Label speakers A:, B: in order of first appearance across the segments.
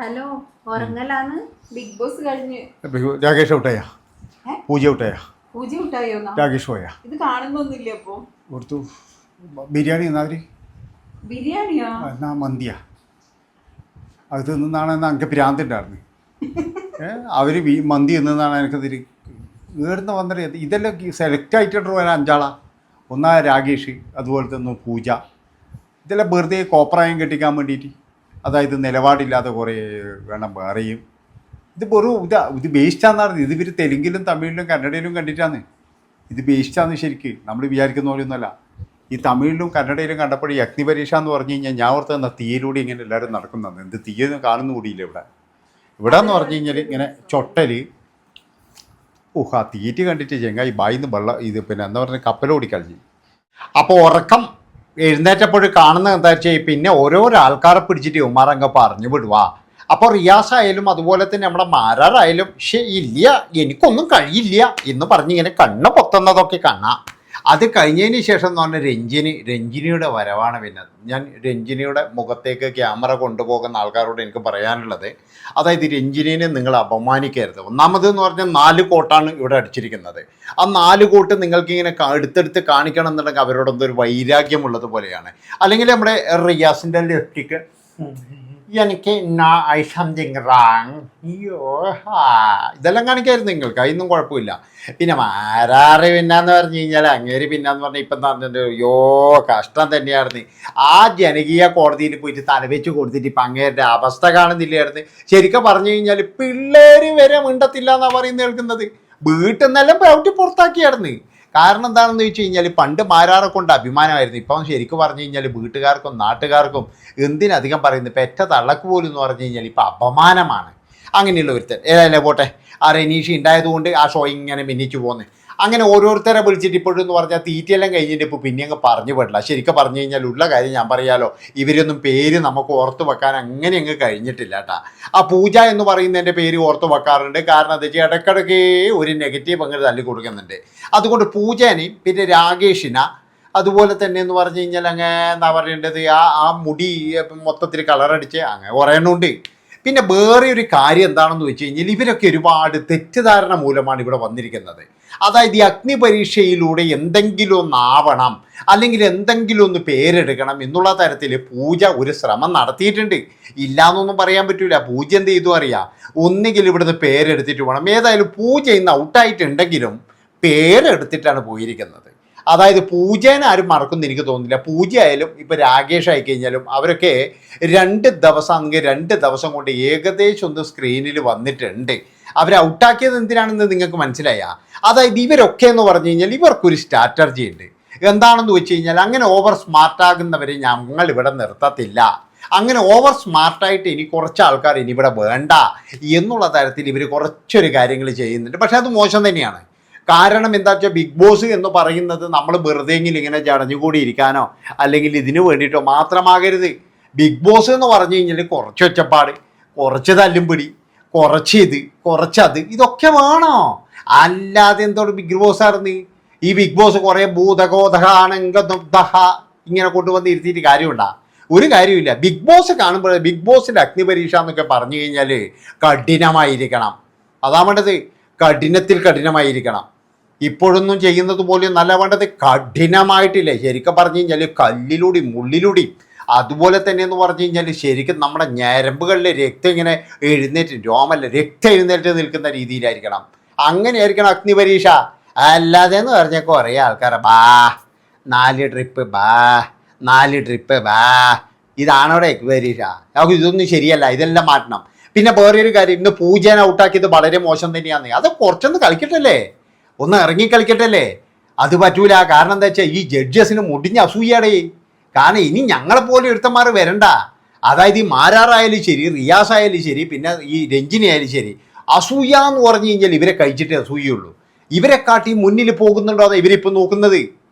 A: Hello, ഉറങ്ങലാണ്. Big boss കഴിഞ്ഞ്
B: രാകേഷ് ഔട്ടായാ? പൂജ ഔട്ടായാ?
A: പൂജ വിട്ടായോ?
B: രാകേഷ് പോയാ?
A: ഇത് കാണുന്നൊന്നുമില്ല. അപ്പൊ
B: കൊടുത്തു. ബിരിയാണി എന്നാവര്
A: ബിരിയാണിയോ?
B: എന്നാ മന്തിയാ? അത് തിന്നാണെന്ന് എനിക്ക് ഭ്രാന്തുണ്ടായിരുന്നു. അവർ മന്തി തിന്നാണ് എനിക്കതിൽ ഇവിടുന്ന് വന്നിട്ട് ഇതെല്ലാം സെലക്ട് ആയിട്ടിട്ട് വരാൻ അഞ്ചാളാ. ഒന്നാ രാകേഷ്, അതുപോലെ തന്നെ പൂജ. ഇതെല്ലാം വെറുതെ കോപ്രായം കെട്ടിക്കാൻ വേണ്ടിയിട്ട്, അതായത് നിലപാടില്ലാതെ കുറേ വേണം വേറെയും. ഇത് വെറും ഇത് ബേസ്റ്റാന്ന് ഇത് ഇവർ തെലുങ്കിലും തമിഴിലും കന്നഡയിലും കണ്ടിട്ടാണ്. ഇത് ബേസ്റ്റാന്ന് ശരിക്ക് നമ്മൾ വിചാരിക്കുന്ന പോലെയൊന്നുമല്ല. ഈ തമിഴിലും കന്നഡയിലും കണ്ടപ്പോൾ ഈ അഗ്നി പരീക്ഷ എന്ന് പറഞ്ഞു കഴിഞ്ഞാൽ ഞാൻ ഓർത്ത് തന്ന തീയിലൂടെ ഇങ്ങനെ എല്ലാവരും നടക്കുന്നതാണ്. എന്ത് തീയൊന്നും കാണുന്ന കൂടിയില്ല ഇവിടെ എന്ന് പറഞ്ഞു കഴിഞ്ഞാൽ ഇങ്ങനെ ചൊട്ടൽ. ആ തീറ്റ് കണ്ടിട്ട് ചെങ്ങായി ബായിന്ന് വെള്ളം ഇത് പിന്നെ എന്താ പറയുക കപ്പലോടി കളിച്ച്. അപ്പോൾ ഉറക്കം എഴുന്നേറ്റപ്പോൾ കാണുന്നത് എന്താ വെച്ചാൽ പിന്നെ ഓരോരോ ആൾക്കാരെ പിടിച്ചിട്ട് ഉമ്മാറങ്ങ് പറഞ്ഞു വിടുവാ. അപ്പോൾ റിയാസ് ആയാലും അതുപോലെ തന്നെ നമ്മുടെ മാരാറായാലും ഇല്ല എനിക്കൊന്നും കഴിയില്ല എന്ന് പറഞ്ഞിങ്ങനെ കണ്ണ് പൊത്തുന്നതൊക്കെ കാണാം. അത് കഴിഞ്ഞതിന് ശേഷം എന്ന് പറഞ്ഞാൽ രഞ്ജിനിയുടെ വരവാണ്. പിന്നെ ഞാൻ രഞ്ജിനിയുടെ മുഖത്തേക്ക് ക്യാമറ കൊണ്ടുപോകുന്ന ആൾക്കാരോട് എനിക്ക് പറയാനുള്ളത്, അതായത് രഞ്ജിനിനെ നിങ്ങൾ അപമാനിക്കരുത്. ഒന്നാമത് എന്ന് പറഞ്ഞാൽ 4 കോട്ടാണ് ഇവിടെ അടിച്ചിരിക്കുന്നത്. ആ 4 കോട്ട് നിങ്ങൾക്കിങ്ങനെ എടുത്തെടുത്ത് കാണിക്കണം എന്നുണ്ടെങ്കിൽ അവരോടൊന്നൊരു വൈരാഗ്യമുള്ളത് പോലെയാണ്. അല്ലെങ്കിൽ നമ്മുടെ റിയാസിൻ്റെ ലിപ്റ്റിക്ക് എനിക്ക് ഐ സംതിങ് റാങ് ഇതെല്ലാം കാണിക്കായിരുന്നു നിങ്ങൾക്ക്, അതിനൊന്നും കുഴപ്പമില്ല. പിന്നെ മാരാറ് പിന്നാന്ന് പറഞ്ഞു കഴിഞ്ഞാൽ അങ്ങേര് പിന്നാന്ന് പറഞ്ഞാൽ ഇപ്പം പറഞ്ഞിട്ട് കഷ്ടം തന്നെയായിരുന്നു. ആ ജനകീയ കോടതിയിൽ പോയിട്ട് തലവെച്ച് കൊടുത്തിട്ട് ഇപ്പം അങ്ങേരുടെ അവസ്ഥ കാണുന്നില്ലായിരുന്നു. ശരിക്കും പറഞ്ഞു കഴിഞ്ഞാൽ പിള്ളേർ വരെ മിണ്ടത്തില്ല എന്നാണ് പറയുന്നത് കേൾക്കുന്നത്. വീട്ടിൽ നിന്നെല്ലാം ഔട്ടി പുറത്താക്കിയായിരുന്നു. കാരണം എന്താണെന്ന് ചോദിച്ചു കഴിഞ്ഞാൽ പണ്ട് മാരാറെ കൊണ്ട് അഭിമാനമായിരുന്നു. ഇപ്പം ശരിക്കും പറഞ്ഞു കഴിഞ്ഞാൽ വീട്ടുകാർക്കും നാട്ടുകാർക്കും എന്തിനധികം പറയുന്നത് പെറ്റ തള്ളക്ക് പോലും എന്ന് പറഞ്ഞു കഴിഞ്ഞാൽ ഇപ്പം അപമാനമാണ്. അങ്ങനെയുള്ള ഒരുത്തൻ ഏതായാലും പോട്ടെ. ആ റെനീഷ് ഉണ്ടായതുകൊണ്ട് ആ ഷോ ഇങ്ങനെ മിന്നിച്ചു പോകുന്നത്. അങ്ങനെ ഓരോരുത്തരെ വിളിച്ചിട്ട് ഇപ്പോഴും എന്ന് പറഞ്ഞാൽ തീറ്റയെല്ലാം കഴിഞ്ഞിട്ട് ഇപ്പോൾ പിന്നെ അങ്ങ് പറഞ്ഞു വിടില്ല. ശരിക്കും പറഞ്ഞു കഴിഞ്ഞാൽ ഉള്ള കാര്യം ഞാൻ പറയാലോ, ഇവരൊന്നും പേര് നമുക്ക് ഓർത്ത് വെക്കാൻ അങ്ങനെ അങ്ങ് കഴിഞ്ഞിട്ടില്ല കേട്ടാ. ആ പൂജ എന്ന് പറയുന്നതിൻ്റെ പേര് ഓർത്ത് വെക്കാറുണ്ട്. കാരണം എന്താ വെച്ചാൽ ഇടയ്ക്കിടയ്ക്ക് ഒരു നെഗറ്റീവ് അങ്ങ് തള്ളി കൊടുക്കുന്നുണ്ട്. അതുകൊണ്ട് പൂജേനെയും പിന്നെ രാകേഷിനെ അതുപോലെ തന്നെ എന്ന് പറഞ്ഞു കഴിഞ്ഞാൽ അങ്ങ് എന്താ പറയേണ്ടത്, ആ മുടി മൊത്തത്തിൽ കളറടിച്ച് അങ്ങനെ കുറയണുണ്ട്. പിന്നെ വേറെ ഒരു കാര്യം എന്താണെന്ന് വെച്ച് കഴിഞ്ഞാൽ ഇവരൊക്കെ ഒരുപാട് തെറ്റിദ്ധാരണ മൂലമാണ് ഇവിടെ വന്നിരിക്കുന്നത്. അതായത് ഈ അഗ്നി പരീക്ഷയിലൂടെ എന്തെങ്കിലും ഒന്നാവണം, അല്ലെങ്കിൽ എന്തെങ്കിലും ഒന്ന് പേരെടുക്കണം എന്നുള്ള തരത്തിൽ പൂജ ഒരു ശ്രമം നടത്തിയിട്ടുണ്ട്. ഇല്ലയെന്നൊന്നും പറയാൻ പറ്റില്ല. പൂജ എന്ത് ചെയ്തു അറിയാം, ഒന്നുകിൽ ഇവിടുന്ന് പേരെടുത്തിട്ട് വേണം. ഏതായാലും പൂജ ഇന്ന് ഔട്ടായിട്ടുണ്ടെങ്കിലും പേരെടുത്തിട്ടാണ് പോയിരിക്കുന്നത്. അതായത് പൂജേനെ ആരും മറക്കുമെന്ന് എനിക്ക് തോന്നുന്നില്ല. പൂജയായാലും ഇപ്പോൾ രാകേഷ് ആയിക്കഴിഞ്ഞാലും അവരൊക്കെ 2 ദിവസം അല്ലെങ്കിൽ 2 ദിവസം കൊണ്ട് ഏകദേശം ഒന്ന് സ്ക്രീനിൽ വന്നിട്ടുണ്ട്. അവർ ഔട്ടാക്കിയത് എന്തിനാണെന്ന് നിങ്ങൾക്ക് മനസ്സിലായ? അതായത് ഇവരൊക്കെ എന്ന് പറഞ്ഞു കഴിഞ്ഞാൽ ഇവർക്കൊരു സ്ട്രാറ്റജി ഉണ്ട്. എന്താണെന്ന് വെച്ച് കഴിഞ്ഞാൽ അങ്ങനെ ഓവർ സ്മാർട്ടാകുന്നവരെ ഞങ്ങൾ ഇവിടെ നിർത്തത്തില്ല. അങ്ങനെ ഓവർ സ്മാർട്ടായിട്ട് ഇനി കുറച്ച് ആൾക്കാർ ഇനി ഇവിടെ വേണ്ട എന്നുള്ള തരത്തിൽ ഇവർ കുറച്ചൊരു കാര്യങ്ങൾ ചെയ്യുന്നുണ്ട്. പക്ഷെ അത് മോശം തന്നെയാണ്. കാരണം എന്താ വെച്ചാൽ ബിഗ് ബോസ് എന്ന് പറയുന്നത് നമ്മൾ വെറുതെയെങ്കിലും ഇങ്ങനെ ചടഞ്ഞുകൂടി ഇരിക്കാനോ അല്ലെങ്കിൽ ഇതിനു വേണ്ടിയിട്ടോ മാത്രമാകരുത്. ബിഗ് ബോസ് എന്ന് പറഞ്ഞു കഴിഞ്ഞാൽ കുറച്ച് ഒച്ചപ്പാട്, കുറച്ച് തല്ലുംപിടി, കുറച്ച് ഇത് കുറച്ചത്, ഇതൊക്കെ വേണോ? അല്ലാതെ എന്തോട് ബിഗ് ബോസ് ആയിരുന്നു. ഈ ബിഗ് ബോസ് കുറേ ഭൂതകോദഹാണങ്കദഹ ഇങ്ങനെ കൊണ്ടുവന്ന് ഇരുത്തിയിട്ട് കാര്യമുണ്ടാ? ഒരു കാര്യമില്ല. ബിഗ് ബോസ് കാണുമ്പോൾ ബിഗ് ബോസിൻ്റെ അഗ്നി പരീക്ഷ എന്നൊക്കെ പറഞ്ഞു കഴിഞ്ഞാൽ കഠിനമായിരിക്കണം. അതാ വേണ്ടത്, കഠിനത്തിൽ കഠിനമായിരിക്കണം. ഇപ്പോഴൊന്നും ചെയ്യുന്നത് പോലും നല്ല വേണ്ടത് കഠിനമായിട്ടില്ല. ശരിക്കും പറഞ്ഞു കഴിഞ്ഞാൽ കല്ലിലൂടി മുള്ളിലൂടി അതുപോലെ തന്നെ എന്ന് പറഞ്ഞു കഴിഞ്ഞാൽ ശരിക്കും നമ്മുടെ ഞരമ്പുകളിലെ രക്തം ഇങ്ങനെ എഴുന്നേറ്റ് രോമല്ല രക്തം എഴുന്നേറ്റ് നിൽക്കുന്ന രീതിയിലായിരിക്കണം. അങ്ങനെയായിരിക്കണം അഗ്നി പരീക്ഷ. അല്ലാതെ എന്ന് പറഞ്ഞാൽ കുറേ ആൾക്കാരെ 4 ട്രിപ്പ് 4 ട്രിപ്പ് ഇതാണോടെ അഗ്നി പരീക്ഷ? നമുക്ക് ഇതൊന്നും ശരിയല്ല, ഇതെല്ലാം മാറ്റണം. പിന്നെ വേറൊരു കാര്യം, ഇന്ന് പൂജേനെ ഔട്ടാക്കിയത് വളരെ മോശം തന്നെയാണ്. അത് കുറച്ചൊന്ന് കളിക്കട്ടല്ലേ, ഒന്ന് ഇറങ്ങി കളിക്കട്ടല്ലേ. അത് പറ്റൂല. കാരണം എന്താ വെച്ചാൽ ഈ ജഡ്ജസിന് മുടിഞ്ഞ അസൂയാടേ. കാരണം ഇനി ഞങ്ങളെപ്പോലെ ഒരുത്തന്മാർ വരണ്ട. അതായത് ഈ മാരാറായാലും ശരി, റിയാസ് ആയാലും ശരി, പിന്നെ ഈ രഞ്ജിനി ആയാലും ശരി, അസൂയ എന്ന് പറഞ്ഞു കഴിഞ്ഞാൽ ഇവരെ കഴിച്ചിട്ടേ അസൂയുള്ളൂ. ഇവരെ കാട്ടി മുന്നിൽ പോകുന്നുണ്ടോ അതാ ഇവരിപ്പോൾ നോക്കുന്നത്.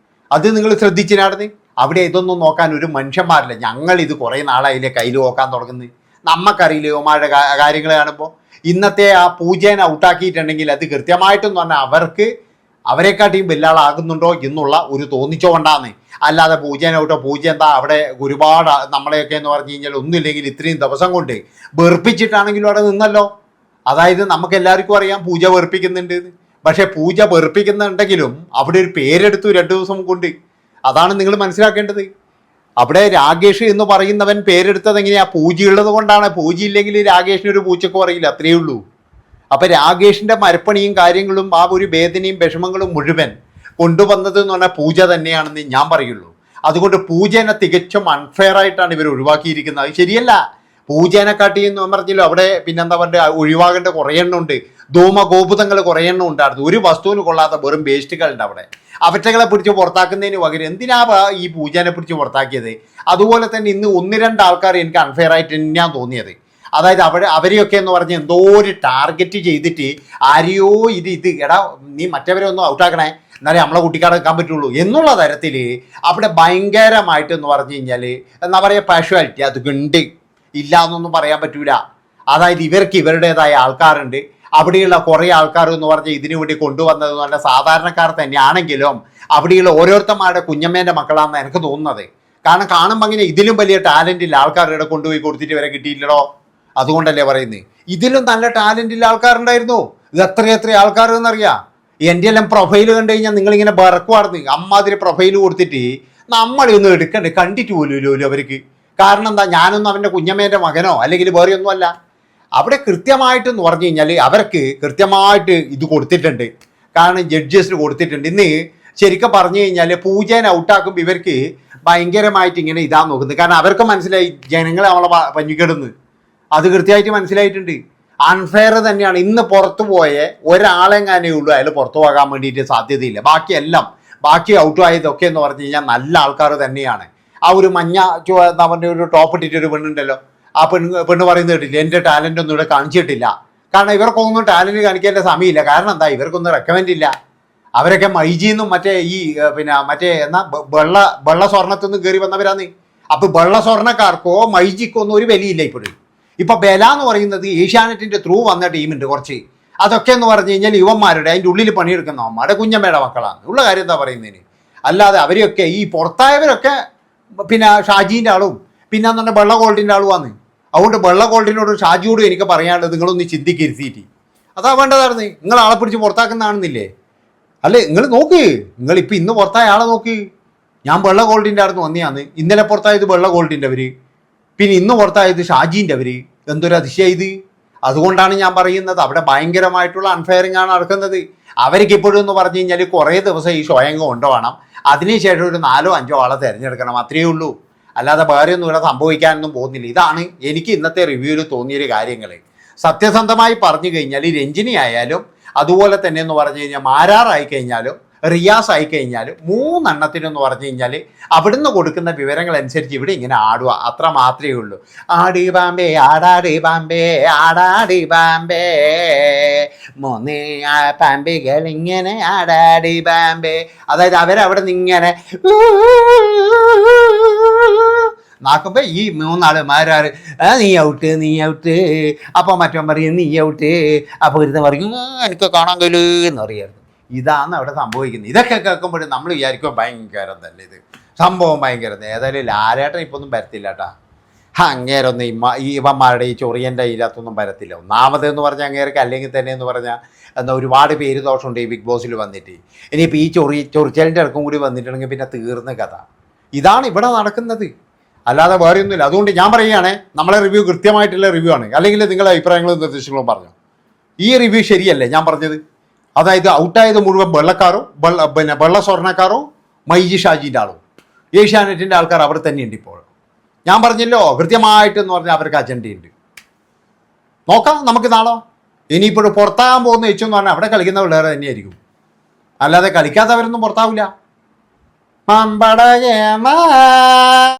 B: അത് നിങ്ങൾ ശ്രദ്ധിച്ചിനാടുന്ന്. അവിടെ ഇതൊന്നും നോക്കാൻ ഒരു മനുഷ്യന്മാരില്ല. ഞങ്ങളിത് കുറേ നാളായില്ലേ കയ്യിൽ നോക്കാൻ തുടങ്ങുന്നത്. നമ്മക്കറിയില്ലേ ഓമാരുടെ കാര്യങ്ങൾ കാണുമ്പോൾ. ഇന്നത്തെ ആ പൂജേനെ ഔട്ടാക്കിയിട്ടുണ്ടെങ്കിൽ അത് കൃത്യമായിട്ടെന്ന് പറഞ്ഞാൽ അവർക്ക് അവരെക്കാട്ടിയും വലിയ ആളാകുന്നുണ്ടോ എന്നുള്ള ഒരു തോന്നിച്ചുകൊണ്ടാണ്. അല്ലാതെ പൂജേനോട്ടോ പൂജ എന്താ അവിടെ ഒരുപാട് നമ്മളെയൊക്കെ എന്ന് പറഞ്ഞു കഴിഞ്ഞാൽ ഒന്നുമില്ലെങ്കിൽ ഇത്രയും ദിവസം കൊണ്ട് വെറുപ്പിച്ചിട്ടാണെങ്കിലും അവിടെ നിന്നല്ലോ. അതായത് നമുക്ക് എല്ലാവർക്കും അറിയാം പൂജ വെറുപ്പിക്കുന്നുണ്ട്. പക്ഷെ പൂജ വെറുപ്പിക്കുന്നുണ്ടെങ്കിലും അവിടെ ഒരു പേരെടുത്തു 2 ദിവസം കൊണ്ട്. അതാണ് നിങ്ങൾ മനസ്സിലാക്കേണ്ടത്. അവിടെ രാകേഷ് എന്ന് പറയുന്നവൻ പേരെടുത്തത് എങ്ങനെയാ? പൂജയുള്ളത് കൊണ്ടാണ്. പൂജയില്ലെങ്കിൽ രാകേഷിന് ഒരു പൂച്ചക്ക് പറയില്ല, അത്രയേ ഉള്ളൂ. അപ്പം രാകേഷിൻ്റെ മരപ്പണിയും കാര്യങ്ങളും ആ ഒരു വേദനയും വിഷമങ്ങളും മുഴുവൻ കൊണ്ടുവന്നത് എന്ന് പറഞ്ഞാൽ പൂജ തന്നെയാണെന്ന് ഞാൻ പറയുള്ളൂ. അതുകൊണ്ട് പൂജേനെ തികച്ചും അൺഫെയർ ആയിട്ടാണ് ഇവർ ഒഴിവാക്കിയിരിക്കുന്നത്. അത് ശരിയല്ല. പൂജേനെക്കാട്ടി എന്ന് പറഞ്ഞല്ലോ അവിടെ പിന്നെന്താ പറയുക, ഒഴിവാകേണ്ട കുറേ എണ്ണം ഉണ്ട്. ധൂമഗോപുതങ്ങൾ കുറേ എണ്ണം ഉണ്ടായിരുന്നു. ഒരു വസ്തുവിന് കൊള്ളാത്ത വെറും വേസ്റ്റുകളുണ്ട് അവിടെ. അവറ്റകളെ പിടിച്ച് പുറത്താക്കുന്നതിന് പകരം എന്തിനാ ഈ പൂജേനെ പിടിച്ച് പുറത്താക്കിയത്? അതുപോലെ തന്നെ ഇന്ന് 1-2 ആൾക്കാർ എനിക്ക് അൺഫെയർ ആയിട്ട് തന്നെയാണ് തോന്നിയത്. അതായത് അവരെയൊക്കെ എന്ന് പറഞ്ഞ് എന്തോ ഒരു ടാർഗറ്റ് ചെയ്തിട്ട് ആരെയോ ഇത് എടാ നീ മറ്റവരെ ഒന്നും ഔട്ടാക്കണേ എന്നാലേ നമ്മളെ കുട്ടിക്കാട് വെക്കാൻ പറ്റുള്ളൂ എന്നുള്ള തരത്തിൽ അവിടെ ഭയങ്കരമായിട്ട് എന്ന് പറഞ്ഞു കഴിഞ്ഞാൽ എന്താ പറയുക പാഷ്വാലിറ്റി അത് ഉണ്ട്. ഇല്ല എന്നൊന്നും പറയാൻ പറ്റൂല. അതായത് ഇവർക്ക് ഇവരുടേതായ ആൾക്കാരുണ്ട്. അവിടെയുള്ള കുറേ ആൾക്കാർ എന്ന് പറഞ്ഞാൽ ഇതിനു വേണ്ടി കൊണ്ടുവന്നത് നല്ല സാധാരണക്കാർ തന്നെയാണെങ്കിലും അവിടെയുള്ള ഓരോരുത്തന്മാരുടെ കുഞ്ഞമ്മേൻ്റെ മക്കളാണെന്ന് എനിക്ക് തോന്നുന്നത്. കാരണം കാണുമ്പോൾ അങ്ങനെ ഇതിലും വലിയ ടാലൻറ്റില്ല ആൾക്കാരുടെ കൊണ്ടുപോയി കൊടുത്തിട്ട് വരെ കിട്ടിയില്ലടോ. അതുകൊണ്ടല്ലേ പറയുന്നത്. ഇതിലും നല്ല ടാലൻറ്റില്ല ആൾക്കാരുണ്ടായിരുന്നു. ഇത് എത്ര ആൾക്കാർ എന്നറിയാം. എൻ്റെ എല്ലാം പ്രൊഫൈൽ കണ്ടു കഴിഞ്ഞാൽ നിങ്ങളിങ്ങനെ ബറക്കുവാർന്ന് അമ്മാതിരി പ്രൊഫൈൽ കൊടുത്തിട്ട് നമ്മളൊന്നും എടുക്കണ്ടേ, കണ്ടിട്ട് പോലുമില്ലോ അവർക്ക്. കാരണം എന്താ, ഞാനൊന്നും അവൻ്റെ കുഞ്ഞമ്മേൻ്റെ മകനോ അല്ലെങ്കിൽ വേറെ ഒന്നുമല്ല. അവിടെ കൃത്യമായിട്ടെന്ന് പറഞ്ഞു കഴിഞ്ഞാൽ അവർക്ക് കൃത്യമായിട്ട് ഇത് കൊടുത്തിട്ടുണ്ട്. കാരണം ജഡ്ജസിന് കൊടുത്തിട്ടുണ്ട്. ഇന്ന് ശരിക്കും പറഞ്ഞു കഴിഞ്ഞാൽ പൂജേനെ ഔട്ടാക്കുമ്പോൾ ഇവർക്ക് ഭയങ്കരമായിട്ട് ഇങ്ങനെ ഇതാ നോക്കുന്നത്. കാരണം അവർക്ക് മനസ്സിലായി ജനങ്ങളെ നമ്മളെ പഞ്ഞിക്കിടുന്നു. അത് കൃത്യമായിട്ട് മനസ്സിലായിട്ടുണ്ട്. അൺഫെയർ തന്നെയാണ്. ഇന്ന് പുറത്തു പോയ ഒരാളെങ്ങാനേ ഉള്ളൂ അയാൾ പുറത്തു പോകാൻ വേണ്ടിയിട്ട് സാധ്യതയില്ല. ബാക്കി ഔട്ട് ആയതൊക്കെ എന്ന് പറഞ്ഞു കഴിഞ്ഞാൽ നല്ല ആൾക്കാർ തന്നെയാണ്. ആ ഒരു മഞ്ഞ അവൻ്റെ ഒരു ടോപ്പ് ഇട്ടിട്ടൊരു പെണ്ണുണ്ടല്ലോ, ആ പെണ്ണ് പറയുന്നത് കേട്ടില്ല, എൻ്റെ ടാലൻ്റ് ഒന്നും ഇവിടെ കാണിച്ചിട്ടില്ല. കാരണം ഇവർക്കൊന്നും ടാലൻറ്റ് കാണിക്കേണ്ട സമയമില്ല. കാരണം എന്താ, ഇവർക്കൊന്നും റെക്കമെൻഡ് ഇല്ല. അവരൊക്കെ മൈജിന്നും മറ്റേ ഈ എന്നാ വെള്ള സ്വർണ്ണത്തിൽ നിന്ന് കയറി വന്നവരാന്ന്. അപ്പോൾ വെള്ള സ്വർണ്ണക്കാർക്കോ മൈജിക്കോ ഒന്നും ഒരു വിലയില്ല ഇപ്പോഴും. ഇപ്പം ബല എന്ന് പറയുന്നത് ഏഷ്യാനെറ്റിൻ്റെ ത്രൂ വന്ന ടീമുണ്ട് കുറച്ച്. അതൊക്കെ എന്ന് പറഞ്ഞു കഴിഞ്ഞാൽ യുവന്മാരുടെ അതിൻ്റെ ഉള്ളിൽ പണിയെടുക്കുന്ന അമ്മയുടെ കുഞ്ഞമ്മയുടെ മക്കളാണ്. ഉള്ള കാര്യം എന്താ പറയുന്നതിന്. അല്ലാതെ അവരെയൊക്കെ ഈ പുറത്തായവരൊക്കെ പിന്നെ ഷാജീൻ്റെ ആളും പിന്നെ എന്ന് പറഞ്ഞാൽ വെള്ള ഗോൾഡിൻ്റെ ആളുമാണ്. അതുകൊണ്ട് വെള്ള ഗോൾഡിനോട് ഷാജിയോടും എനിക്ക് പറയാനുള്ളത് നിങ്ങളൊന്ന് ചിന്തിക്കിരുത്തിയിട്ട് അതാ വേണ്ടതായിരുന്നു. നിങ്ങൾ ആളെ പിടിച്ച് പുറത്താക്കുന്നതാണെന്നില്ലേ? അല്ലേ, നിങ്ങൾ നോക്ക്, നിങ്ങളിപ്പോൾ ഇന്ന് പുറത്തായ ആളെ നോക്ക്. ഞാൻ വെള്ള ഗോൾഡിൻ്റെ അടുത്ത് വന്നെയാണ്. ഇന്നലെ പുറത്തായത് വെള്ള ഗോൾഡിൻ്റെ അവർ, പിന്നെ ഇന്ന് പുറത്തായത് ഷാജീൻ്റെ അവർ. എന്തൊരു അതിശയം ഇത്. അതുകൊണ്ടാണ് ഞാൻ പറയുന്നത് അവിടെ ഭയങ്കരമായിട്ടുള്ള അൺഫെയറിംഗ് ആണ് നടക്കുന്നത്. അവർക്ക് ഇപ്പോഴും എന്ന് പറഞ്ഞു കഴിഞ്ഞാൽ കുറേ ദിവസം ഈ ഷോയങ്ങ് കൊണ്ടുപോകണം. അതിനുശേഷം ഒരു 4-5 ആളെ തിരഞ്ഞെടുക്കണം, അത്രയേ ഉള്ളൂ. അല്ലാതെ വേറെ ഒന്നും ഇവിടെ സംഭവിക്കാനൊന്നും പോകുന്നില്ല. ഇതാണ് എനിക്ക് ഇന്നത്തെ റിവ്യൂവിൽ തോന്നിയൊരു കാര്യങ്ങൾ. സത്യസന്ധമായി പറഞ്ഞു കഴിഞ്ഞാൽ രഞ്ജിനി ആയാലും അതുപോലെ തന്നെ എന്ന് പറഞ്ഞു കഴിഞ്ഞാൽ മാരാറായി കഴിഞ്ഞാലും റിയാസ് ആയിക്കഴിഞ്ഞാലും 3 എണ്ണത്തിനെന്ന് പറഞ്ഞു കഴിഞ്ഞാൽ അവിടുന്ന് കൊടുക്കുന്ന വിവരങ്ങൾ അനുസരിച്ച് ഇവിടെ ഇങ്ങനെ ആടുക, അത്ര മാത്രമേ ഉള്ളൂ. ആടി ബാമ്പേ ആടാടി ബാമ്പേ ആടാടി ബാമ്പേ മൂന്ന് പാമ്പുകൾ ഇങ്ങനെ ആടാടി ബാമ്പേ. അതായത് അവരവിടെ നിന്ന് ഇങ്ങനെ നാക്കുമ്പോൾ ഈ 3 ആള് മാരാറ് നീ ഔട്ട് അപ്പോൾ മറ്റവൻ പറയും നീ ഔട്ട്, അപ്പോൾ ഒരുത്തൻ പറയും എനിക്ക് കാണാൻ കഴിയൂ എന്ന് പറയായിരുന്നു. ഇതാണ് അവിടെ സംഭവിക്കുന്നത്. ഇതൊക്കെ കേൾക്കുമ്പോഴും നമ്മൾ വിചാരിക്കും ഭയങ്കരം തന്നെ ഇത് സംഭവം ഭയങ്കരം. ഏതായാലും ലാലേട്ടൻ ഇപ്പോൾ ഒന്നും വരത്തില്ല കേട്ടാ. അങ്ങേരൊന്നും ഇവന്മാരുടെ ഈ ചൊറിയൻ്റെ ഇതിനകത്തൊന്നും വരത്തില്ല. ഒന്നാമതെന്ന് പറഞ്ഞാൽ അങ്ങേർക്ക് അല്ലെങ്കിൽ തന്നെ എന്ന് പറഞ്ഞാൽ എന്താ ഒരുപാട് പേര് ദോഷമുണ്ട് ഈ ബിഗ് ബോസിൽ വന്നിട്ട്. ഇനിയിപ്പോൾ ഈ ചൊറിച്ചലിൻ്റെ ഇടക്കും കൂടി വന്നിട്ടുണ്ടെങ്കിൽ പിന്നെ തീർന്ന കഥ. ഇതാണ് ഇവിടെ നടക്കുന്നത്, അല്ലാതെ വേറെ ഒന്നുമില്ല. അതുകൊണ്ട് ഞാൻ പറയുകയാണെ നമ്മളെ റിവ്യൂ കൃത്യമായിട്ടുള്ള റിവ്യൂ ആണ്. അല്ലെങ്കിൽ നിങ്ങളുടെ അഭിപ്രായങ്ങളും നിർദ്ദേശങ്ങളും പറഞ്ഞു. ഈ റിവ്യൂ ശരിയല്ലേ ഞാൻ പറഞ്ഞത്? അതായത് ഔട്ടായത് മുഴുവൻ വെള്ളക്കാരോ വെള്ള സ്വർണ്ണക്കാരോ മൈജി ഷാജിൻ്റെ ആളോ ഏഷ്യാനെറ്റിൻ്റെ ആൾക്കാർ അവിടെ തന്നെയുണ്ട് ഇപ്പോൾ. ഞാൻ പറഞ്ഞല്ലോ കൃത്യമായിട്ടെന്ന് പറഞ്ഞാൽ അവർക്ക് അജണ്ടയുണ്ട്. നോക്കാം നമുക്ക് നാളെ. ഇനിയിപ്പോഴും പുറത്താകാൻ പോകുന്ന വെച്ചെന്ന് പറഞ്ഞാൽ അവിടെ കളിക്കുന്ന പിള്ളേർ തന്നെയായിരിക്കും, അല്ലാതെ കളിക്കാത്തവരൊന്നും പുറത്താവില്ല.